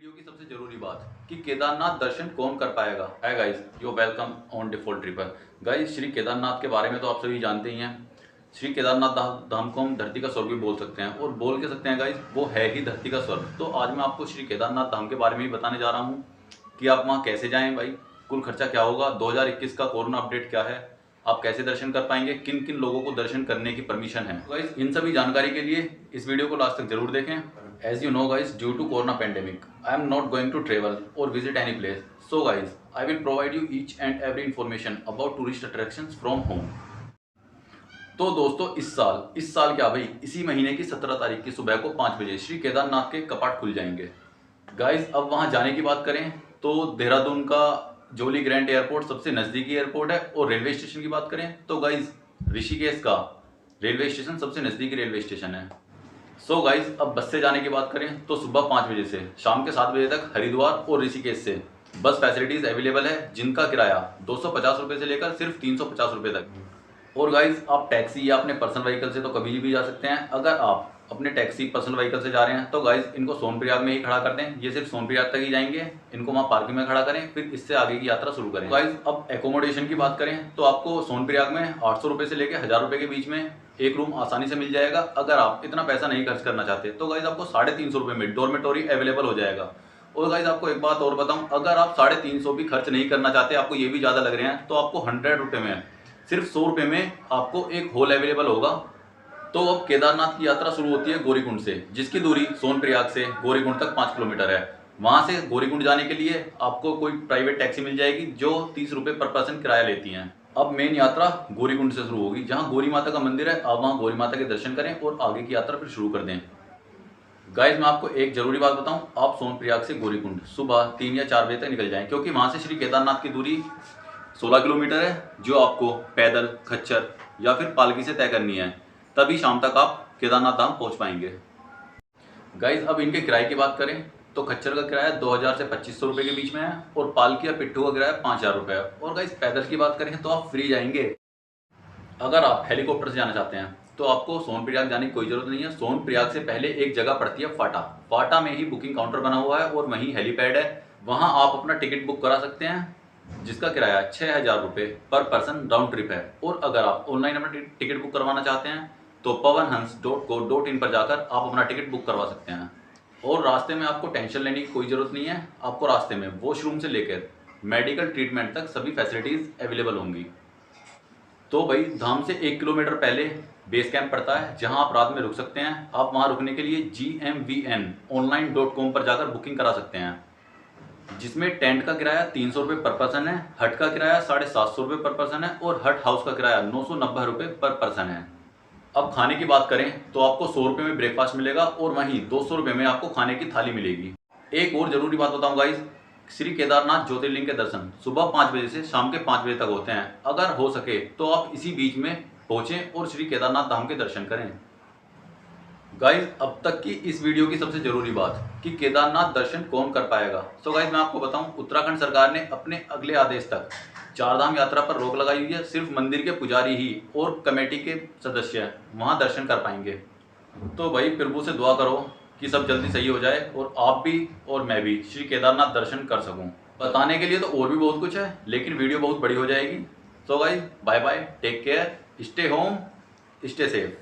Video की सबसे जरूरी बात कि केदारनाथ दर्शन कौन कर पाएगा। Hi guys, you welcome on default tripper. Guys, Shri Kedarnath के बारे में तो आप सभी जानते ही हैं। श्री केदारनाथ धाम को हम धरती का स्वर्ग भी बोल सकते हैं और बोल के सकते हैं गाइस, वो है ही धरती का स्वर्ग। तो आज मैं आपको श्री केदारनाथ धाम के बारे में ही बताने जा रहा हूँ कि आप वहाँ कैसे जाएँ भाई, कुल खर्चा क्या होगा, 2021 का कोरोना अपडेट क्या है, आप कैसे दर्शन कर पाएंगे, किन किन लोगों को दर्शन करने की परमिशन है। गाइस, इन सभी जानकारी के लिए इस वीडियो को लास्ट तक जरूर देखें। As you know guys, due to corona pandemic, I am not going to travel or visit any place. So guys, I will provide you each and every information about tourist attractions from home. तो दोस्तों, इस साल क्या भाई, इसी महीने की 17 तारीख की सुबह को 5 बजे श्री केदारनाथ के कपाट खुल जाएंगे। गाइस, अब वहां जाने की बात करें तो देहरादून का जोली ग्रैंड एयरपोर्ट सबसे नज़दीकी एयरपोर्ट है, और रेलवे स्टेशन की बात करें तो गाइस ऋषिकेश का रेलवे स्टेशन सबसे नज़दीकी रेलवे स्टेशन है। सो गाइस, अब बस से जाने की बात करें तो सुबह 5 बजे से शाम के 7 बजे तक हरिद्वार और ऋषिकेश से बस फैसिलिटीज़ अवेलेबल है, जिनका किराया 250 रुपये से लेकर सिर्फ 350 रुपये तक। और गाइस, आप टैक्सी या अपने पर्सनल व्हीकल से तो कभी भी जा सकते हैं। अगर आप अपने टैक्सी पर्सनल व्हीकल से जा रहे हैं तो गाइस इनको सोनप्रयाग में ही खड़ा कर दें, ये सिर्फ सोनप्रयाग तक ही जाएंगे, इनको वहाँ पार्किंग में खड़ा करें, फिर इससे आगे की यात्रा शुरू करें। गाइस, अब एकोमोडेशन की बात करें तो आपको सोनप्रयाग में 800 रुपये से लेकर 1000 रुपये के बीच में एक रूम आसानी से मिल जाएगा। अगर आप इतना पैसा नहीं खर्च करना चाहते तो गाइस आपको 350 रुपये में डॉर्मेटोरी अवेलेबल हो जाएगा। और गाइस, आपको एक बात और बताऊं, अगर आप 350 भी खर्च नहीं करना चाहते, आपको ये भी ज़्यादा लग रहे हैं, तो आपको 100 रुपये में, सिर्फ 100 रुपये में आपको एक हॉल अवेलेबल होगा। तो अब केदारनाथ की यात्रा शुरू होती है गौरीकुंड से, जिसकी दूरी सोनप्रयाग से गौरीकुंड तक 5 किलोमीटर है। वहाँ से गौरीकुंड जाने के लिए आपको कोई प्राइवेट टैक्सी मिल जाएगी जो 30 रुपये पर पर्सन किराया लेती हैं। अब मेन यात्रा गौरीकुंड से शुरू होगी, जहाँ गौरी माता का मंदिर है। आप वहाँ गौरी माता के दर्शन करें और आगे की यात्रा फिर शुरू कर दें। गाइस, मैं आपको एक जरूरी बात बताऊं, आप सोनप्रयाग से गौरीकुंड सुबह 3 या 4 बजे तक निकल जाएं, क्योंकि वहाँ से श्री केदारनाथ की दूरी 16 किलोमीटर है, जो आपको पैदल, खच्चर या फिर पालकी से तय करनी है। तभी शाम तक आप केदारनाथ धाम पहुँच पाएंगे। गाइस, अब इनके किराए की बात करें तो खच्चर का किराया 2000 से 2500 रुपये के बीच में है, और पालकी या पिट्ठू का किराया 5000 रुपये है। और गाइस, पैदल की बात करें तो आप फ्री जाएंगे। अगर आप हेलीकॉप्टर से जाना चाहते हैं तो आपको सोनप्रयाग जाने की कोई जरूरत नहीं है। सोनप्रयाग से पहले एक जगह पड़ती है फाटा में ही बुकिंग काउंटर बना हुआ है और वहीं हेलीपैड है। वहां आप अपना टिकट बुक करा सकते हैं, जिसका किराया 6000 रुपये पर पर्सन राउंड ट्रिप है। और अगर आप ऑनलाइन अपना टिकट बुक करवाना चाहते हैं तो pawanhans.co.in पर जाकर आप अपना टिकट बुक करवा सकते हैं। और रास्ते में आपको टेंशन लेने की कोई ज़रूरत नहीं है, आपको रास्ते में वॉशरूम से लेकर मेडिकल ट्रीटमेंट तक सभी फैसिलिटीज़ अवेलेबल होंगी। तो भाई, धाम से 1 किलोमीटर पहले बेस कैंप पड़ता है, जहां आप रात में रुक सकते हैं। आप वहां रुकने के लिए gmvnonline.com पर जाकर बुकिंग करा सकते हैं, जिसमें टेंट का किराया 300 रुपये पर पर्सन है, हट का किराया 750 रुपये पर पर्सन है, और हट हाउस का किराया 990 रुपये पर पर्सन है। अब खाने की बात करें तो आपको 100 रुपये में ब्रेकफास्ट मिलेगा, और वहीं 200 रुपये में आपको खाने की थाली मिलेगी। एक और जरूरी बात बताऊं गाइस, श्री केदारनाथ ज्योतिर्लिंग के दर्शन सुबह 5 बजे से शाम के 5 बजे तक होते हैं। अगर हो सके तो आप इसी बीच में पहुंचें और श्री केदारनाथ धाम के दर्शन करें। गाइस, अब तक की इस वीडियो की सबसे जरूरी बात कि केदारनाथ दर्शन कौन कर पाएगा। तो गाइस, मैं आपको बताऊं, उत्तराखंड सरकार ने अपने अगले आदेश तक चारधाम यात्रा पर रोक लगाई हुई है। सिर्फ मंदिर के पुजारी ही और कमेटी के सदस्य वहां दर्शन कर पाएंगे। तो भाई, प्रभु से दुआ करो कि सब जल्दी सही हो जाए और आप भी और मैं भी श्री केदारनाथ दर्शन कर सकूं। बताने के लिए तो और भी बहुत कुछ है, लेकिन वीडियो बहुत बड़ी हो जाएगी। So guys, bye bye, take care, stay home, stay safe.